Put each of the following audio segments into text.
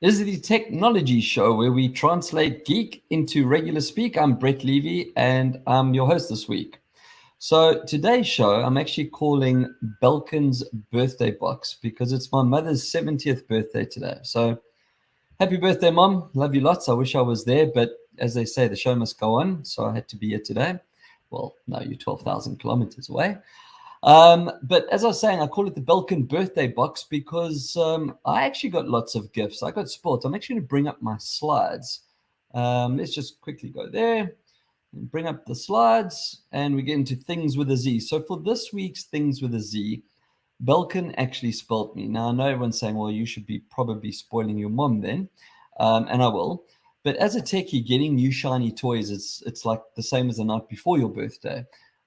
This is the technology show where we translate geek into regular speak. I'm Brett Levy and I'm your host this week. So today's show, I'm actually calling Belkin's birthday box because it's my mother's 70th birthday today. So happy birthday, Mom. Love you lots. I wish I was there, but as they say, the show must go on. So I had to be here today. Well, no, you're 12,000 kilometers away. But as I was saying, I call it the Belkin birthday box because I actually got lots of gifts. I got sports. I'm actually going to bring up my slides. Let's just quickly go there and bring up the slides and we get into Thingz with a Z. So for this week's Thingz with a Z, Belkin actually spelt me. Now, I know everyone's saying, well, you should be probably spoiling your mom then, and I will. But as a techie, getting new shiny toys, it's like the same as the night before your birthday.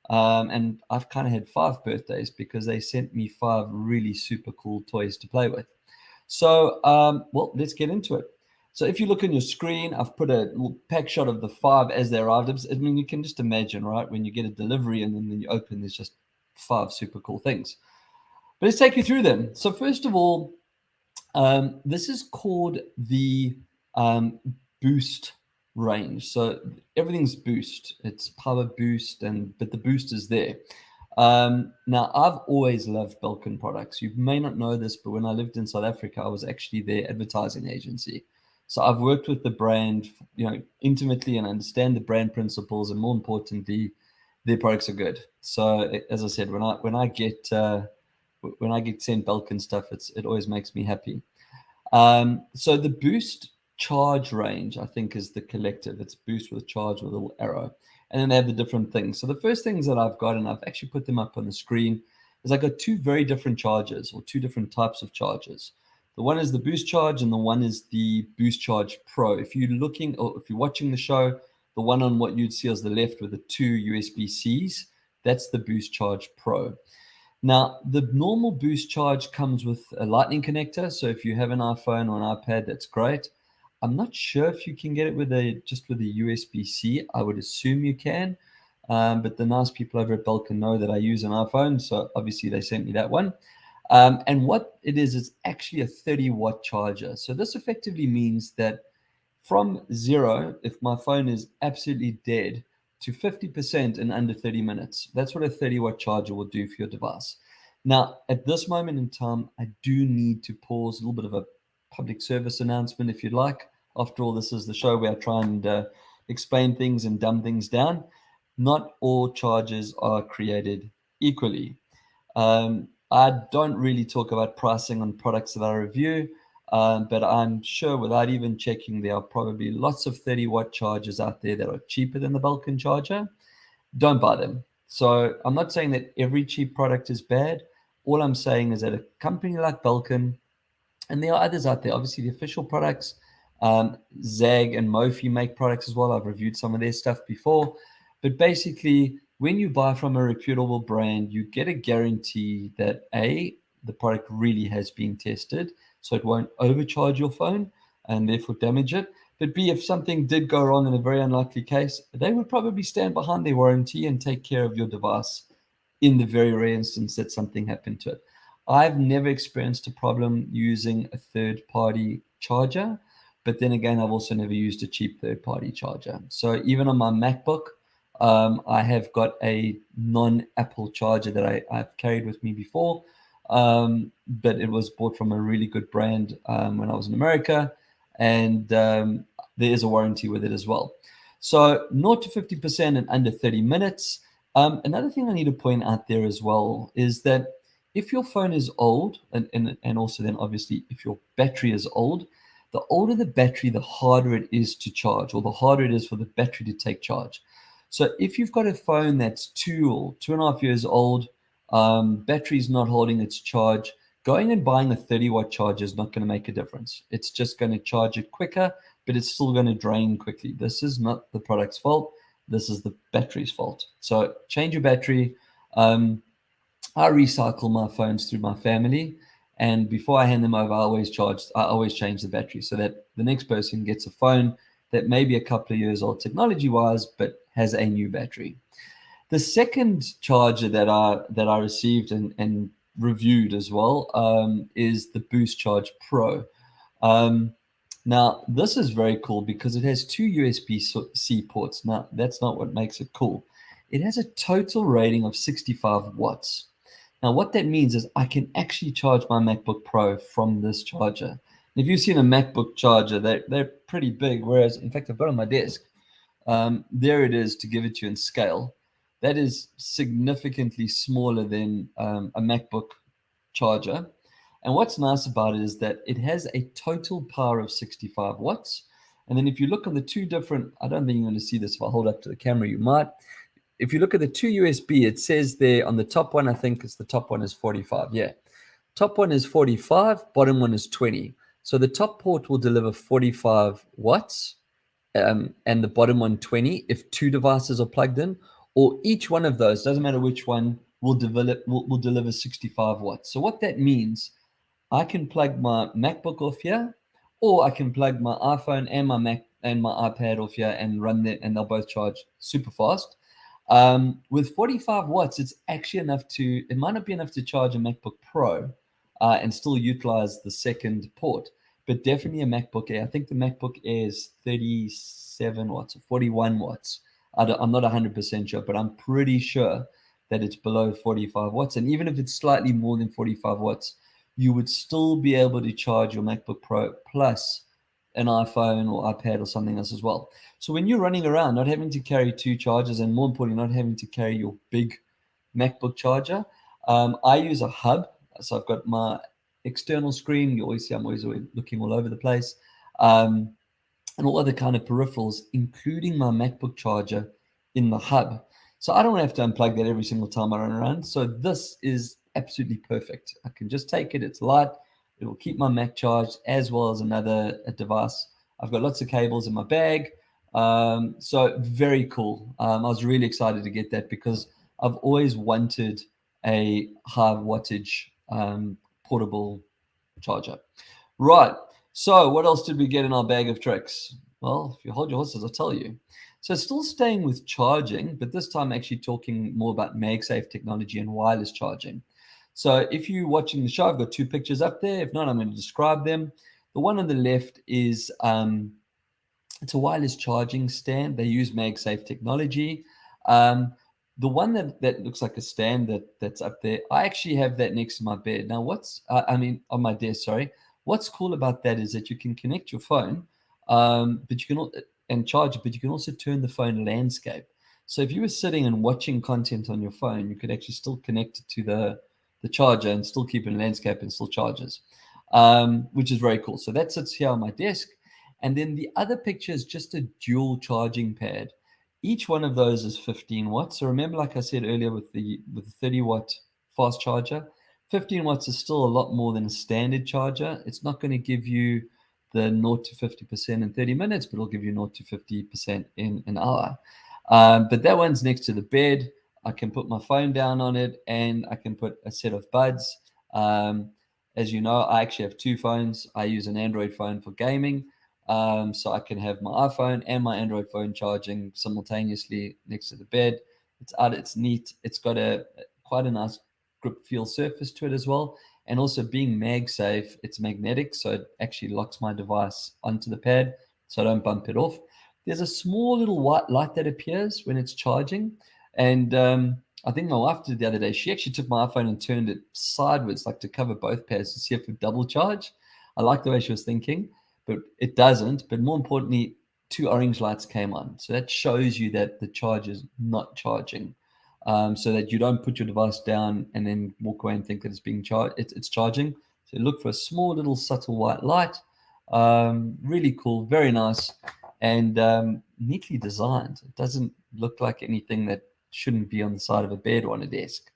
And I've kind of had 5 birthdays because they sent me 5 really super cool toys to play with. So, well, let's get into it. So if you look on your screen, I've put a little pack shot of the 5 as they arrived. I mean, you can just imagine, right? When you get a delivery and then you open, there's just 5 super cool things. But let's take you through them. So first of all, this is called the boost range. So everything's boost. It's power boost, but the boost is there. Now, I've always loved Belkin products. You may not know this, but when I lived in South Africa, I was actually their advertising agency. So I've worked with the brand, intimately and understand the brand principles, and more importantly, their products are good. So as I said, when I get sent Belkin stuff, it always makes me happy. So the boost charge range, I think, is the collective. It's boost with charge with a little arrow. And then they have the different things. So the first things that I've got, and I've actually put them up on the screen, is I got 2 very different chargers, or 2 different types of chargers. The one is the boost charge and the one is the boost charge pro. If you're looking, or if you're watching the show, the one on what you'd see as the left with the 2 USB-Cs, that's the boost charge pro. Now, the normal boost charge comes with a lightning connector. So if you have an iPhone or an iPad, that's great. I'm not sure if you can get it with a USB-C. I would assume you can. But the nice people over at Belkin know that I use an iPhone. So obviously they sent me that one. And what it is, it's actually a 30-watt charger. So this effectively means that from 0, if my phone is absolutely dead, to 50% in under 30 minutes. That's what a 30-watt charger will do for your device. Now, at this moment in time, I do need to pause a little bit of a public service announcement, if you'd like. After all, this is the show where I try and explain things and dumb things down. Not all chargers are created equally. I don't really talk about pricing on products that I review. But I'm sure without even checking, there are probably lots of 30-watt chargers out there that are cheaper than the Belkin charger. Don't buy them. So I'm not saying that every cheap product is bad. All I'm saying is that a company like Belkin, and there are others out there, obviously the official products, Zag and Mophie make products as well. I've reviewed some of their stuff before. But basically, when you buy from a reputable brand, you get a guarantee that A, the product really has been tested, so it won't overcharge your phone and therefore damage it. But B, if something did go wrong in a very unlikely case, they would probably stand behind their warranty and take care of your device in the very rare instance that something happened to it. I've never experienced a problem using a third-party charger, but then again, I've also never used a cheap third-party charger. So even on my MacBook, I have got a non-Apple charger that I've carried with me before, but it was bought from a really good brand when I was in America, and there is a warranty with it as well. So 0 to 50% in under 30 minutes. Another thing I need to point out there as well is that if your phone is old, and also then obviously if your battery is old, the older the battery, the harder it is to charge, or the harder it is for the battery to take charge. So if you've got a phone that's 2 or 2.5 years old, battery's not holding its charge, going and buying a 30-watt charger is not going to make a difference. It's just going to charge it quicker, but it's still going to drain quickly. This is not the product's fault. This is the battery's fault. So change your battery. I recycle my phones through my family, and before I hand them over, I always change the battery so that the next person gets a phone that may be a couple of years old technology-wise, but has a new battery. The second charger that I received and reviewed as well is the Boost Charge Pro. Now, this is very cool because it has two USB-C ports. Now, that's not what makes it cool. It has a total rating of 65 watts. Now, what that means is I can actually charge my MacBook Pro from this charger. If you've seen a MacBook charger, they're pretty big, whereas, in fact, I've got on my desk. There it is to give it to you in scale. That is significantly smaller than a MacBook charger. And what's nice about it is that it has a total power of 65 watts. And then if you look on the two different, I don't think you're going to see this if I hold up to the camera, you might. If you look at the two USB, it says there on the top one, I think it's the top one is 45. Yeah. Top one is 45, bottom one is 20. So the top port will deliver 45 watts, and the bottom one 20 if two devices are plugged in, or each one of those, doesn't matter which one, will deliver 65 watts. So what that means, I can plug my MacBook off here, or I can plug my iPhone and my Mac and my iPad off here and run that, and they'll both charge super fast. With 45 watts, it's actually enough to, it might not be enough to charge a MacBook Pro and still utilize the second port, but definitely a MacBook Air. I think the MacBook Air is 37 watts or 41 watts. I'm not 100% sure, but I'm pretty sure that it's below 45 watts. And even if it's slightly more than 45 watts, you would still be able to charge your MacBook Pro plus an iPhone or iPad or something else as well. So when you're running around, not having to carry two chargers, and more importantly, not having to carry your big MacBook charger, I use a hub. So I've got my external screen. You always see I'm always looking all over the place. And all other kind of peripherals, including my MacBook charger in the hub. So I don't have to unplug that every single time I run around. So this is absolutely perfect. I can just take it. It's light. It will keep my Mac charged as well as another device. I've got lots of cables in my bag. So very cool. I was really excited to get that because I've always wanted a high wattage portable charger. Right. So what else did we get in our bag of tricks? Well, if you hold your horses, I'll tell you. So still staying with charging, but this time actually talking more about MagSafe technology and wireless charging. So if you're watching the show, I've got two pictures up there. If not, I'm going to describe them. The one on the left is it's a wireless charging stand. They use MagSafe technology. The one that looks like a stand that's up there, I actually have that next to my bed. Now, on my desk, sorry. What's cool about that is that you can connect your phone, but you can and charge it, but you can also turn the phone landscape. So if you were sitting and watching content on your phone, you could actually still connect it to the charger and still keep it in landscape and still charges, which is very cool. So that sits here on my desk. And then the other picture is just a dual charging pad. Each one of those is 15 watts. So remember, like I said earlier, with the 30-watt fast charger, 15 watts is still a lot more than a standard charger. It's not going to give you the 0 to 50% in 30 minutes, but it'll give you 0 to 50% in an hour. But that one's next to the bed. I can put my phone down on it, and I can put a set of buds. As you know, I actually have two phones. I use an Android phone for gaming. So I can have my iPhone and my Android phone charging simultaneously next to the bed. It's neat. It's got quite a nice grip feel surface to it as well. And also being MagSafe, it's magnetic, so it actually locks my device onto the pad so I don't bump it off. There's a small little white light that appears when it's charging. And I think my wife did the other day. She actually took my iPhone and turned it sideways, like to cover both pads to see if it would double charge. I like the way she was thinking, but it doesn't. But more importantly, two orange lights came on. So that shows you that the charge is not charging, so that you don't put your device down and then walk away and think that it's being charged. It's charging. So look for a small little subtle white light. Really cool, very nice, and neatly designed. It doesn't look like anything that shouldn't be on the side of a bed or on a desk.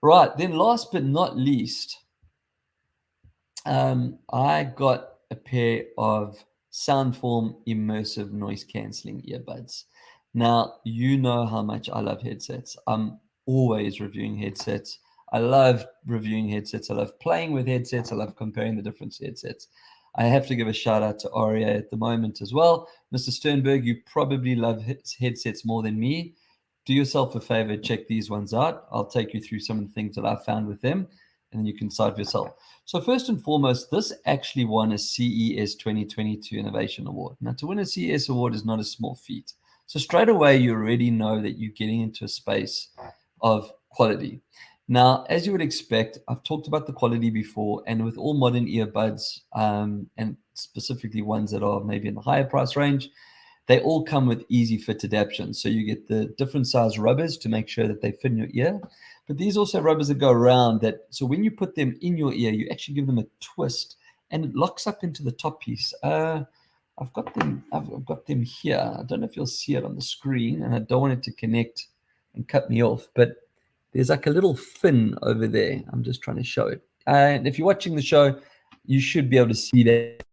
Right, then last but not least, I got a pair of Soundform immersive noise cancelling earbuds. Now, you know how much I love headsets. I'm always reviewing headsets. I love reviewing headsets. I love playing with headsets. I love comparing the different headsets. I have to give a shout out to Aria at the moment as well. Mr. Sternberg, you probably love headsets more than me. Do yourself a favor, check these ones out. I'll take you through some of the things that I found with them. and then you can decide for yourself. So first and foremost, this actually won a CES 2022 Innovation Award. Now, to win a CES award is not a small feat. So straight away, you already know that you're getting into a space of quality. Now, as you would expect, I've talked about the quality before, and with all modern earbuds, and specifically ones that are maybe in the higher price range, they all come with easy fit adaptation. So you get the different size rubbers to make sure that they fit in your ear. But these also rubbers that go around that. So when you put them in your ear, you actually give them a twist and it locks up into the top piece. I've got them. I've got them here. I don't know if you'll see it on the screen, and I don't want it to connect and cut me off. But there's like a little fin over there. I'm just trying to show it. And if you're watching the show, you should be able to see that.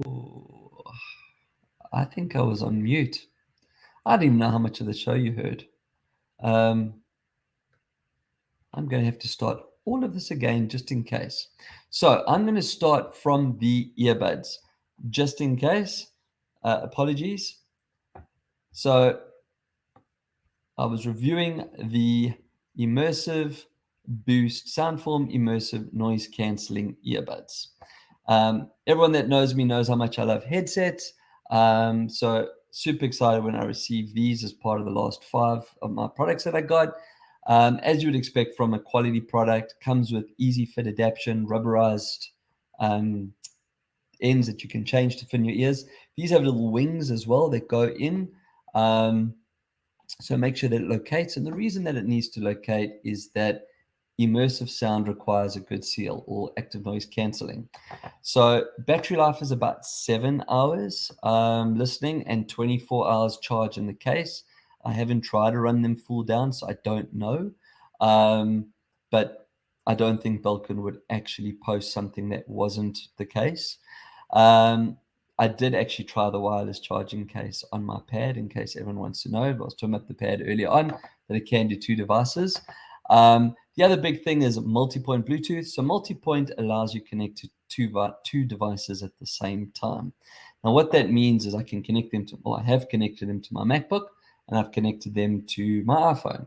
Oh, I think I was on mute. I don't even know how much of the show you heard. Um, I'm going to have to start all of this again just in case. So I'm going to start from the earbuds just in case. Apologies. So I was reviewing the Immersive Boost Soundform Immersive Noise Cancelling Earbuds. Everyone that knows me knows how much I love headsets. So super excited when I received these as part of the last 5 of my products that I got. As you would expect from a quality product, comes with easy fit adaptation, rubberized ends that you can change to fit in your ears. These have little wings as well that go in. So make sure that it locates. And the reason that it needs to locate is that immersive sound requires a good seal or active noise cancelling. So battery life is about 7 hours listening and 24 hours charge in the case. I haven't tried to run them full down, so I don't know. But I don't think Belkin would actually post something that wasn't the case. I did actually try the wireless charging case on my pad in case everyone wants to know. I was talking about the pad earlier on that it can do 2 devices. The other big thing is multi-point Bluetooth. So multi-point allows you to connect to two devices at the same time. Now, what that means is I can connect them to, or I have connected them to my MacBook, and I've connected them to my iPhone.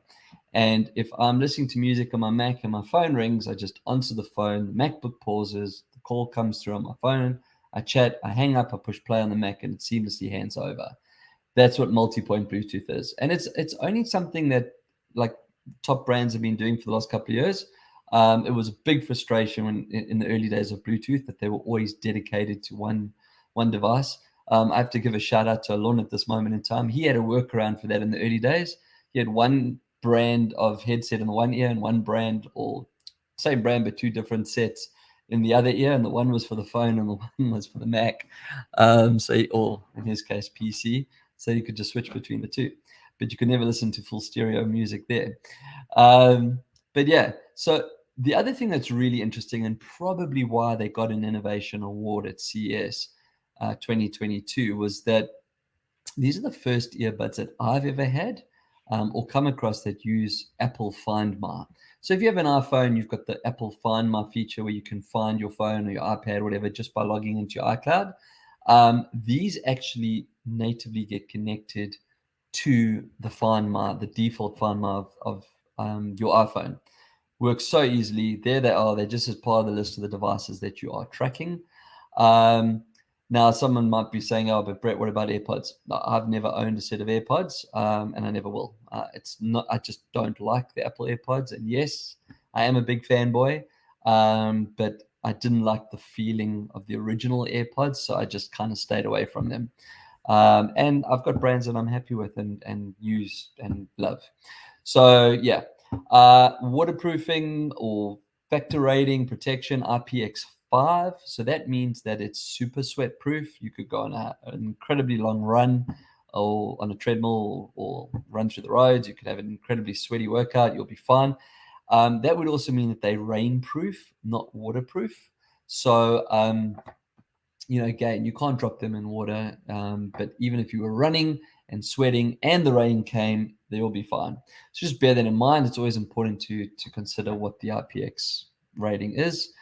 And if I'm listening to music on my Mac and my phone rings, I just answer the phone, the MacBook pauses, the call comes through on my phone, I chat, I hang up, I push play on the Mac, and it seamlessly hands over. That's what multi-point Bluetooth is. And it's only something that like top brands have been doing for the last couple of years. It was a big frustration when in the early days of Bluetooth that they were always dedicated to one device. I have to give a shout out to Alon at this moment in time. He had a workaround for that in the early days. He had one brand of headset in the one ear and one brand, or same brand but 2 different sets in the other ear, and the one was for the phone and the one was for the Mac. Or in his case, PC. So you could just switch between the two, but you could never listen to full stereo music there. But yeah, so the other thing that's really interesting and probably why they got an innovation award at CES 2022 was that these are the first earbuds that I've ever had or come across that use Apple Find My. So if you have an iPhone, you've got the Apple Find My feature where you can find your phone or your iPad or whatever just by logging into your iCloud. These actually natively get connected to the Find My, the default Find My of your iPhone. Works so easily. There they are. They're just as part of the list of the devices that you are tracking. Now, someone might be saying, "Oh, but Brett, what about AirPods?" No, I've never owned a set of AirPods, and I never will. It's not. I just don't like the Apple AirPods. And yes, I am a big fanboy, but I didn't like the feeling of the original AirPods, so I just kind of stayed away from them. And I've got brands that I'm happy with and use and love. So yeah, waterproofing or factor rating protection IPX5. So that means that it's super sweat proof. You could go on an incredibly long run or on a treadmill or run through the roads. You could have an incredibly sweaty workout. You'll be fine. That would also mean that they rain proof, not waterproof. So, again, you can't drop them in water. But even if you were running and sweating and the rain came, they'll be fine. So just bear that in mind. It's always important to consider what the IPX rating is.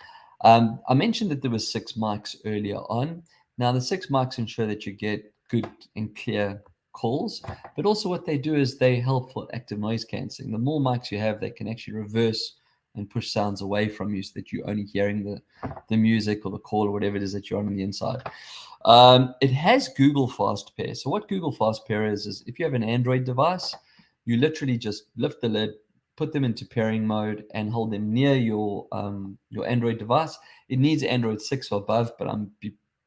I mentioned that there were 6 mics earlier on. Now, the 6 mics ensure that you get good and clear calls, but also what they do is they help for active noise cancelling. The more mics you have, they can actually reverse and push sounds away from you so that you're only hearing the music or the call or whatever it is that you're on the inside. It has Google Fast Pair. So what Google Fast Pair is if you have an Android device, you literally just lift the lid, put them into pairing mode, and hold them near your Android device. It needs Android 6 or above, but I'm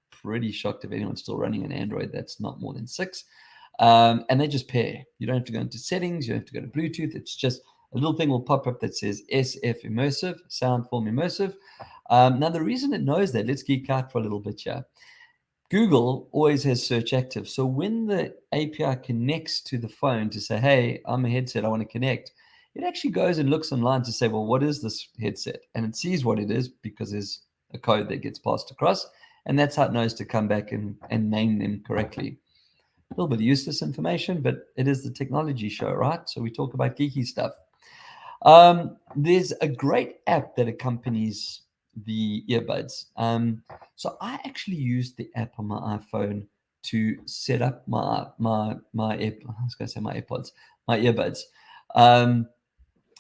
pretty shocked if anyone's still running an Android that's not more than 6. And they just pair. You don't have to go into settings. You don't have to go to Bluetooth. It's just a little thing will pop up that says SF Immersive, Soundform Immersive. Now, the reason it knows that, let's geek out for a little bit here. Google always has search active. So when the API connects to the phone to say, hey, I'm a headset, I want to connect, it actually goes and looks online to say, well, what is this headset? And it sees what it is because there's a code that gets passed across. And that's how it knows to come back and name them correctly. A little bit of useless information, but it is the technology show, right? So we talk about geeky stuff. There's a great app that accompanies the earbuds. So I actually used the app on my iPhone to set up my I was going to say my AirPods, my earbuds.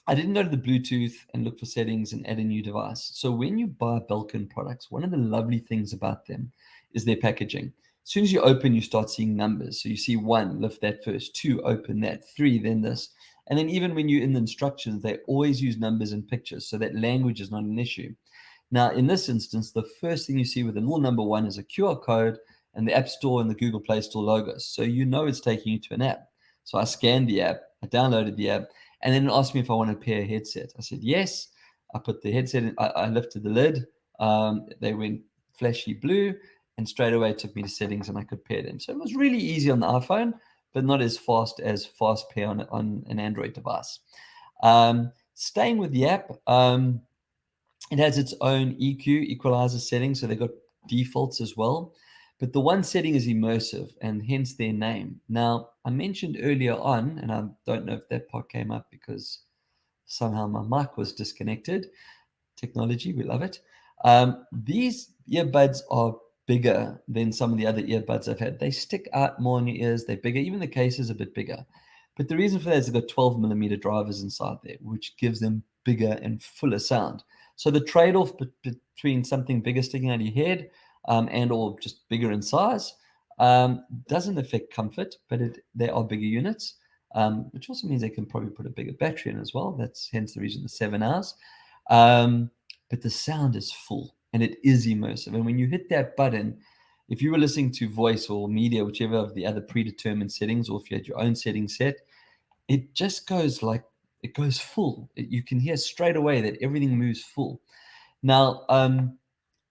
I didn't go to the Bluetooth and look for settings and add a new device. So when you buy Belkin products, one of the lovely things about them is their packaging. As soon as you open, you start seeing numbers. So you see 1, lift that first, 2, open that, 3, then this. And then even when you're in the instructions, they always use numbers and pictures, so that language is not an issue. Now, in this instance, the first thing you see with the little number 1 is a QR code and the App Store and the Google Play Store logos. So you know it's taking you to an app. So I scanned the app, I downloaded the app, and then it asked me if I want to pair a headset. I said yes. I put the headset in, I lifted the lid. They went flashy blue, and straight away it took me to settings and I could pair them. So it was really easy on the iPhone, but not as fast pair on an Android device. Staying with the app, it has its own EQ, equalizer settings, so they've got defaults as well. But the one setting is immersive, and hence their name. Now, I mentioned earlier on, and I don't know if that part came up because somehow my mic was disconnected. Technology, we love it. These earbuds are bigger than some of the other earbuds I've had. They stick out more in your ears. They're bigger. Even the case is a bit bigger. But the reason for that is they've got 12 millimeter drivers inside there, which gives them bigger and fuller sound. So the trade-off between something bigger sticking out of your head and or just bigger in size doesn't affect comfort, but they are bigger units, which also means they can probably put a bigger battery in as well. That's hence the reason the 7 hours. But the sound is full and it is immersive. And when you hit that button, if you were listening to voice or media, whichever of the other predetermined settings, or if you had your own setting set, it just goes like, it goes full. You can hear straight away that everything moves full. Now, I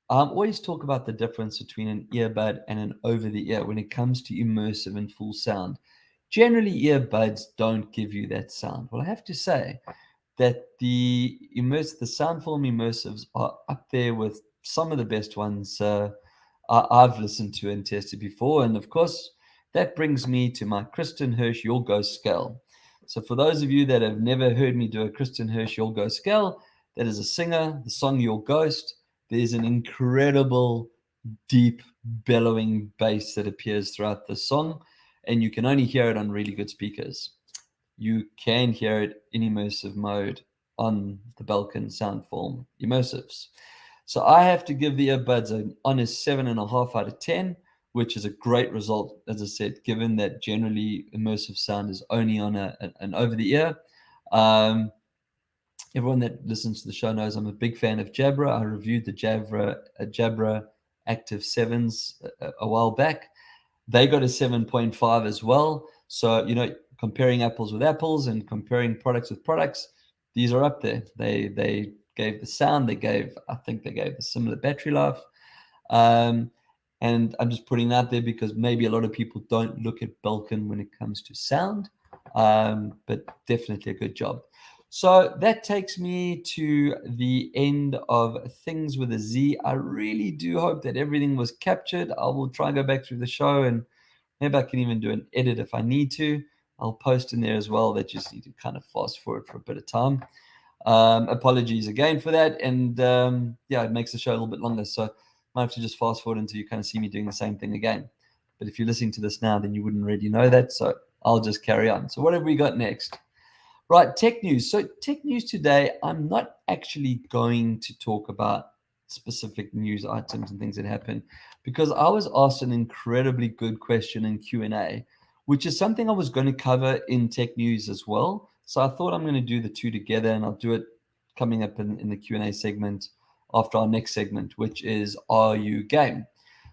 always talk about the difference between an earbud and an over-the-ear when it comes to immersive and full sound. Generally, earbuds don't give you that sound. Well, I have to say that the Soundform immersives are up there with some of the best ones I've listened to and tested before. And of course, that brings me to my Kristen Hirsch Your Ghost scale. So for those of you that have never heard me do a Kristen Hirsch Your Ghost scale, that is a singer, the song Your Ghost. There's an incredible, deep, bellowing bass that appears throughout the song, and you can only hear it on really good speakers. You can hear it in immersive mode on the Belkin Soundform immersives. So I have to give the earbuds an honest 7.5 out of 10, which is a great result, as I said, given that generally immersive sound is only on an over-the-ear. Everyone that listens to the show knows I'm a big fan of Jabra. I reviewed the Jabra Active 7s a while back. They got a 7.5 as well. So, comparing apples with apples and comparing products with products, these are up there. They gave the sound, I think they gave the similar battery life. And I'm just putting that there because maybe a lot of people don't look at Belkin when it comes to sound, but definitely a good job. So that takes me to the end of Thingz with a Z. I really do hope that everything was captured. I will try and go back through the show, and maybe I can even do an edit if I need to. I'll post in there as well. That just need to kind of fast forward for a bit of time. Apologies again for that. And yeah, it makes the show a little bit longer. So I might have to just fast forward until you kind of see me doing the same thing again. But if you're listening to this now, then you wouldn't already know that. So I'll just carry on. So what have we got next? Right, tech news. So tech news today, I'm not actually going to talk about specific news items and things that happen because I was asked an incredibly good question in Q&A, which is something I was going to cover in tech news as well. So I thought I'm going to do the two together, and I'll do it coming up in the Q&A segment after our next segment, which is Are You Game?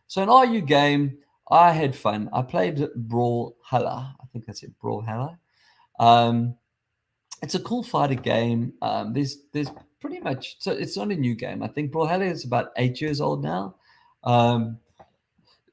So in Are You Game, I had fun. I played Brawlhalla. I think that's it, Brawlhalla. It's a cool fighter game. There's pretty much, so it's not a new game. I think Brawlhalla is about 8 years old now.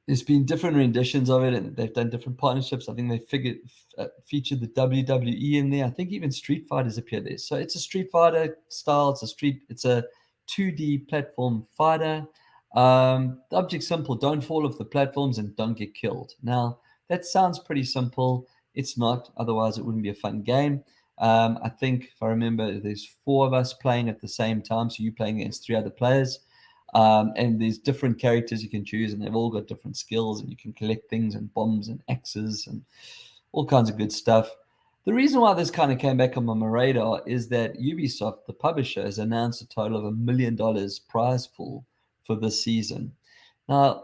There's been different renditions of it, and they've done different partnerships. I think they featured the WWE in there. I think even Street Fighters appear there. So it's a Street Fighter style. It's a 2D platform fighter. The object's simple: don't fall off the platforms and don't get killed. Now, that sounds pretty simple. It's not, otherwise, it wouldn't be a fun game. I think, if I remember, there's 4 of us playing at the same time, so you're playing against 3 other players. And there's different characters you can choose, and they've all got different skills, and you can collect things and bombs and axes and all kinds of good stuff. The reason why this kind of came back on my radar is that Ubisoft, the publisher, has announced a total of $1 million prize pool for this season. Now,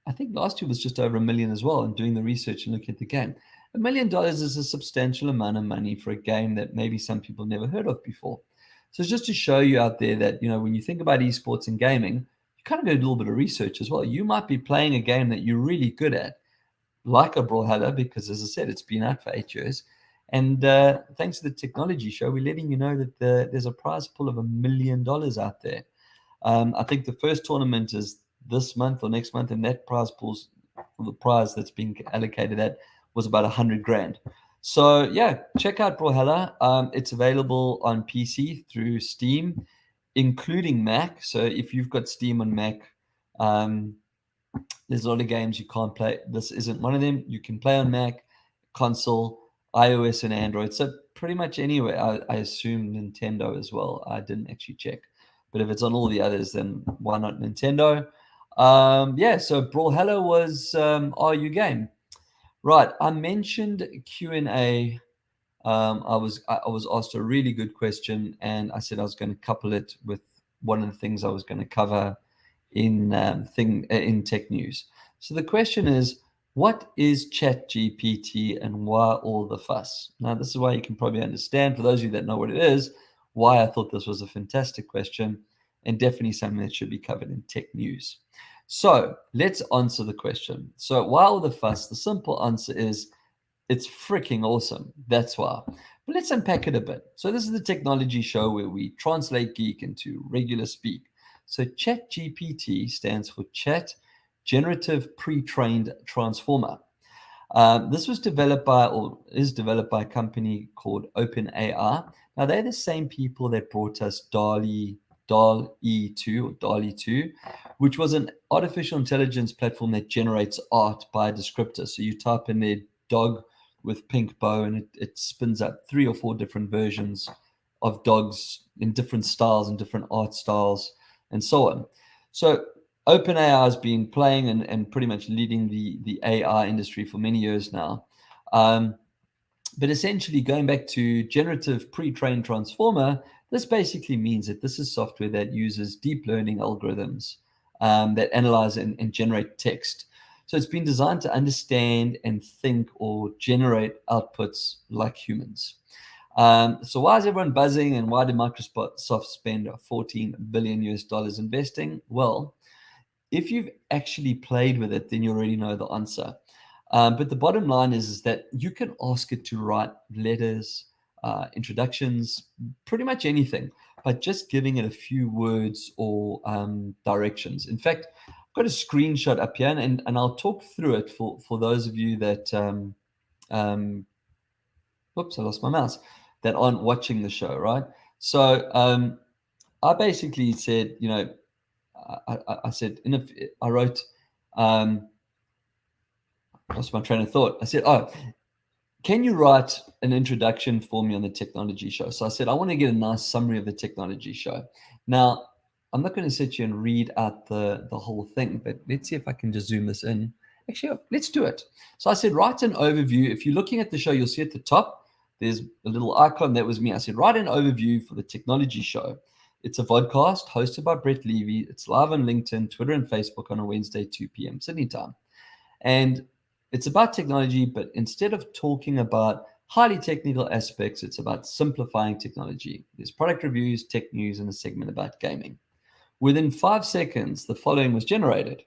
I think last year was just over $1 million as well, and doing the research and looking at the game. $1 million is a substantial amount of money for a game that maybe some people never heard of before. So it's just to show you out there that, when you think about esports and gaming, you kind of do a little bit of research as well. You might be playing a game that you're really good at, like a Brawlhalla, because as I said, it's been out for 8 years. And thanks to the technology show, we're letting you know that there's a prize pool of $1 million out there. I think the first tournament is this month or next month, and that prize pool's the prize that's being allocated at was about 100 grand. So yeah, check out Brawlhalla. It's available on PC through Steam, including Mac. So if you've got Steam on Mac, there's a lot of games you can't play. This isn't one of them. You can play on Mac, console, iOS, and Android. So pretty much anywhere. I assume Nintendo as well. I didn't actually check. But if it's on all the others, then why not Nintendo? So Brawlhalla was RU game. Right, I mentioned Q&A. I was asked a really good question, and I said I was going to couple it with one of the things I was going to cover in tech news. So the question is, what is ChatGPT and why all the fuss? Now, this is why you can probably understand, for those of you that know what it is, why I thought this was a fantastic question and definitely something that should be covered in tech news. So let's answer the question. So why all the fuss? The simple answer is it's freaking awesome. That's why. But let's unpack it a bit. So this is the technology show where we translate geek into regular speak. So ChatGPT stands for Chat Generative Pre-trained Transformer. This was developed by, or is developed by, a company called OpenAI. Now, they're the same people that brought us DALL-E 2, which was an artificial intelligence platform that generates art by a descriptor. So you type in there dog with pink bow, and it spins up 3 or 4 different versions of dogs in different styles and different art styles and so on. So OpenAI has been playing and pretty much leading the AI industry for many years now. But essentially, going back to generative pre-trained transformer, this basically means that this is software that uses deep learning algorithms that analyze and generate text. So it's been designed to understand and think or generate outputs like humans. So why is everyone buzzing, and why did Microsoft spend $14 billion investing? Well, if you've actually played with it, then you already know the answer. But the bottom line is that you can ask it to write letters, introductions, pretty much anything, by just giving it a few words or directions. In fact, I've got a screenshot up here, and I'll talk through it for those of you that, oops, I lost my mouse, that aren't watching the show, right? So I basically said, I said, I wrote, lost my train of thought. I said, can you write an introduction for me on the technology show? So I said, I want to get a nice summary of the technology show. Now, I'm not going to sit you and read out the whole thing, but let's see if I can just zoom this in. Actually, let's do it. So I said, write an overview. If you're looking at the show, you'll see at the top, there's a little icon. That was me. I said, write an overview for the technology show. It's a vodcast hosted by Brett Levy. It's live on LinkedIn, Twitter, and Facebook on a Wednesday, 2 p.m. Sydney time. And it's about technology, but instead of talking about highly technical aspects, it's about simplifying technology. There's product reviews, tech news, and a segment about gaming. Within 5 seconds, the following was generated.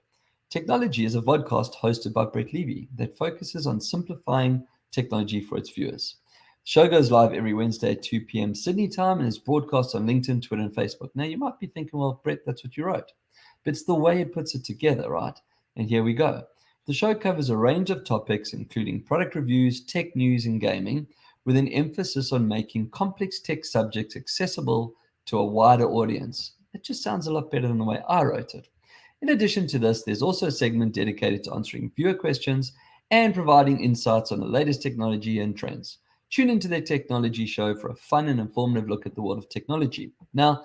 Technology is a vodcast hosted by Brett Levy that focuses on simplifying technology for its viewers. The show goes live every Wednesday at 2 p.m. Sydney time and is broadcast on LinkedIn, Twitter, and Facebook. Now, you might be thinking, well, Brett, that's what you wrote. But it's the way it puts it together, right? And here we go. The show covers a range of topics, including product reviews, tech news, and gaming, with an emphasis on making complex tech subjects accessible to a wider audience. It just sounds a lot better than the way I wrote it. In addition to this, there's also a segment dedicated to answering viewer questions and providing insights on the latest technology and trends. Tune into their technology show for a fun and informative look at the world of technology. Now,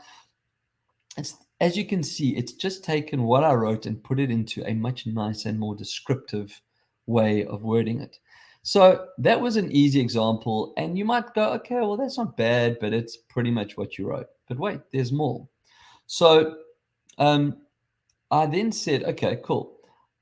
as you can see, it's just taken what I wrote and put it into a much nicer and more descriptive way of wording it. So that was an easy example, and you might go, okay, well, that's not bad, but it's pretty much what you wrote. But wait, there's more. So um, I then said, okay, cool.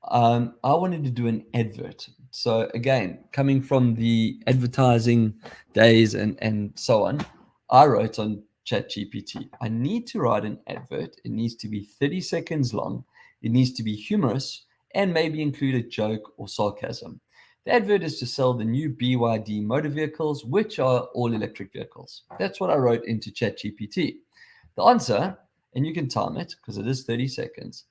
I wanted to do an advert. So again, coming from the advertising days and so on, I wrote on ChatGPT, I need to write an advert. It needs to be 30 seconds long. It needs to be humorous and maybe include a joke or sarcasm. The advert is to sell the new BYD motor vehicles, which are all electric vehicles. That's what I wrote into ChatGPT. The answer, and you can time it because it is 30 seconds.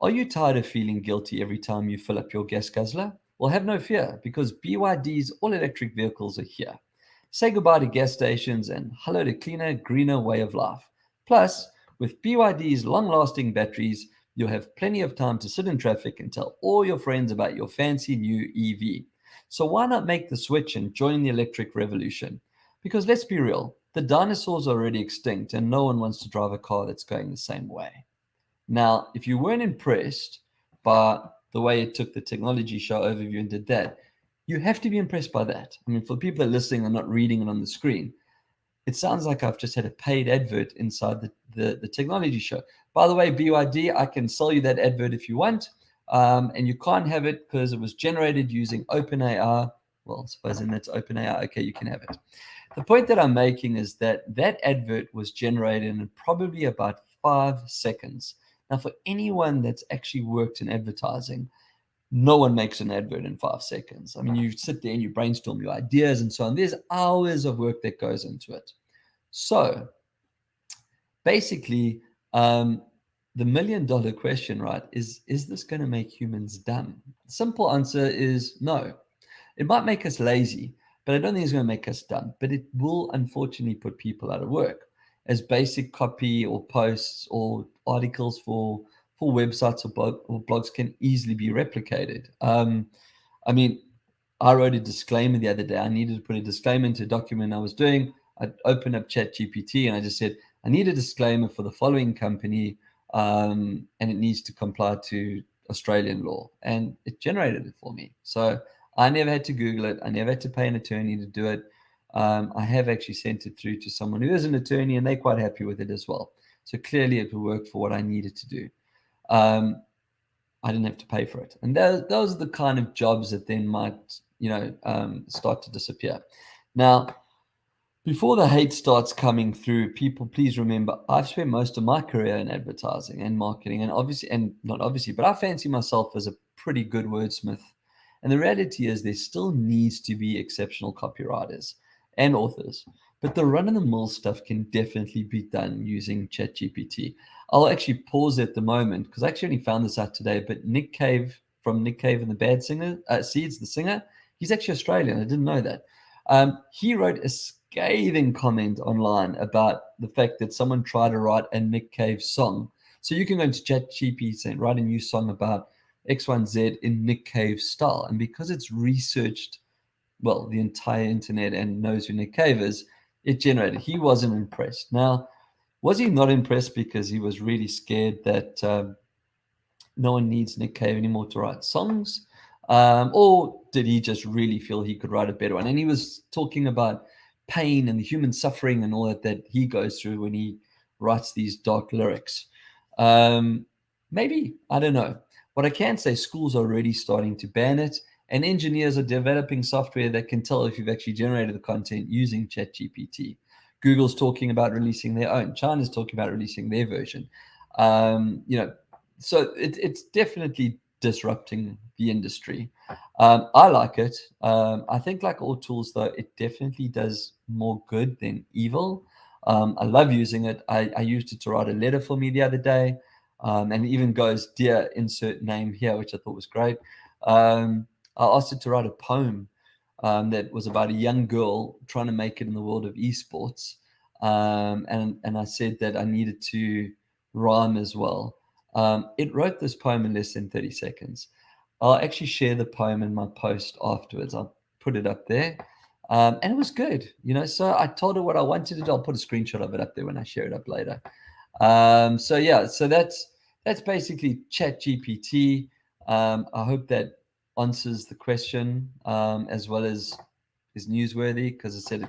Are you tired of feeling guilty every time you fill up your gas guzzler? Well, have no fear because BYD's all electric vehicles are here. Say goodbye to gas stations and hello to cleaner, greener way of life. Plus, with BYD's long lasting batteries, you'll have plenty of time to sit in traffic and tell all your friends about your fancy new EV. So, why not make the switch and join the electric revolution? Because let's be real, the dinosaurs are already extinct and no one wants to drive a car that's going the same way. Now, if you weren't impressed by the way it took the technology show overview and did that, you have to be impressed by that. I mean, for people that are listening and not reading it on the screen, it sounds like I've just had a paid advert inside the technology show. By the way, BYD, I can sell you that advert if you want, and you can't have it because it was generated using OpenAI. Well, supposing that's OpenAI, okay, you can have it. The point that I'm making is that that advert was generated in probably about 5 seconds. Now, for anyone that's actually worked in advertising, no one makes an advert in 5 seconds. I mean, you sit there and you brainstorm your ideas and so on. There's hours of work that goes into it. So basically, the $1 million question, right, is this going to make humans dumb? The simple answer is no. It might make us lazy, but I don't think it's going to make us dumb. But it will unfortunately put people out of work, as basic copy or posts or articles for websites or blogs can easily be replicated. I mean, I wrote a disclaimer the other day. I needed to put a disclaimer into a document I was doing. I opened up ChatGPT and I just said, I need a disclaimer for the following company, and it needs to comply to Australian law. And it generated it for me. So I never had to Google it. I never had to pay an attorney to do it. I have actually sent it through to someone who is an attorney, and they're quite happy with it as well. So clearly, it will work for what I needed to do. I didn't have to pay for it, and those are the kind of jobs that then might, start to disappear. Now, before the hate starts coming through, people, please remember, I've spent most of my career in advertising and marketing, and obviously, and not obviously, but I fancy myself as a pretty good wordsmith. And the reality is, there still needs to be exceptional copywriters and authors, but the run-of-the-mill stuff can definitely be done using ChatGPT. I'll actually pause at the moment because I actually only found this out today. But Nick Cave from Nick Cave and the Bad Singer, Seeds, the singer, he's actually Australian. I didn't know that. He wrote a scathing comment online about the fact that someone tried to write a Nick Cave song. So you can go into ChatGPT and write a new song about X1Z in Nick Cave style. And because it's researched, well, the entire internet and knows who Nick Cave is, it generated. He wasn't impressed. Now, was he not impressed because he was really scared that no one needs Nick Cave anymore to write songs? Or did he just really feel he could write a better one? And he was talking about pain and the human suffering and all that he goes through when he writes these dark lyrics. Maybe, I don't know. What I can say, schools are already starting to ban it, and engineers are developing software that can tell if you've actually generated the content using ChatGPT. Google's talking about releasing their own. China's talking about releasing their version. So it's definitely disrupting the industry. I like it. I think, like all tools, though, it definitely does more good than evil. I love using it. I used it to write a letter for me the other day, and it even goes, "Dear insert name here," which I thought was great. I asked it to write a poem that was about a young girl trying to make it in the world of esports, and I said that I needed to rhyme as well. It wrote this poem in less than 30 seconds. I'll actually share the poem in my post afterwards. I'll put it up there. And it was good, So I told her what I wanted to do. I'll put a screenshot of it up there when I share it up later. So yeah, so that's basically ChatGPT. I hope that answers the question, as well as is newsworthy, because I said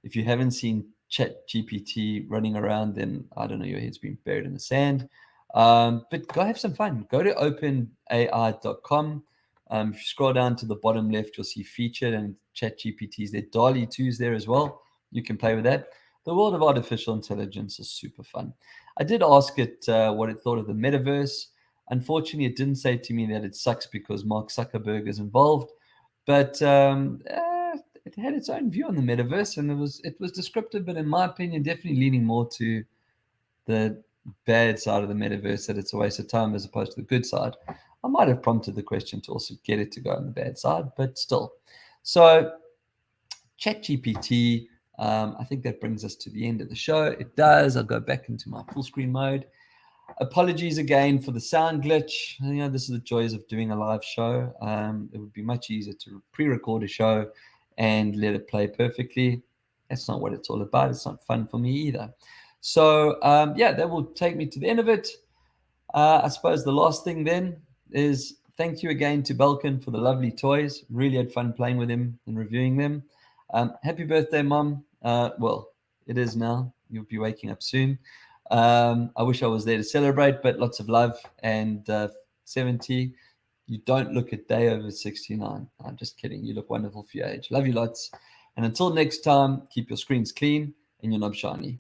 if you haven't seen ChatGPT running around, then I don't know, your head's been buried in the sand. But go have some fun. Go to openai.com. If you scroll down to the bottom left, you'll see featured, and ChatGPT's there. DALL-E 2's there as well. You can play with that. The world of artificial intelligence is super fun. I did ask it what it thought of the metaverse. Unfortunately, it didn't say to me that it sucks because Mark Zuckerberg is involved, but it had its own view on the metaverse, and it was descriptive, but in my opinion, definitely leaning more to the bad side of the metaverse, that it's a waste of time as opposed to the good side. I might have prompted the question to also get it to go on the bad side, but still. So ChatGPT, I think that brings us to the end of the show. It does. I'll go back into my full screen mode. Apologies again for the sound glitch. This is the joys of doing a live show. It would be much easier to pre-record a show and let it play perfectly. That's not what it's all about. It's not fun for me either. So yeah, that will take me to the end of it. I suppose the last thing then is thank you again to Belkin for the lovely toys. Really had fun playing with him and reviewing them. Happy birthday, Mom. Well, it is now. You'll be waking up soon. I wish I was there to celebrate, but lots of love. And 70, you don't look a day over 69. I'm just kidding. You look wonderful for your age. Love you lots. And until next time, keep your screens clean and your knob shiny.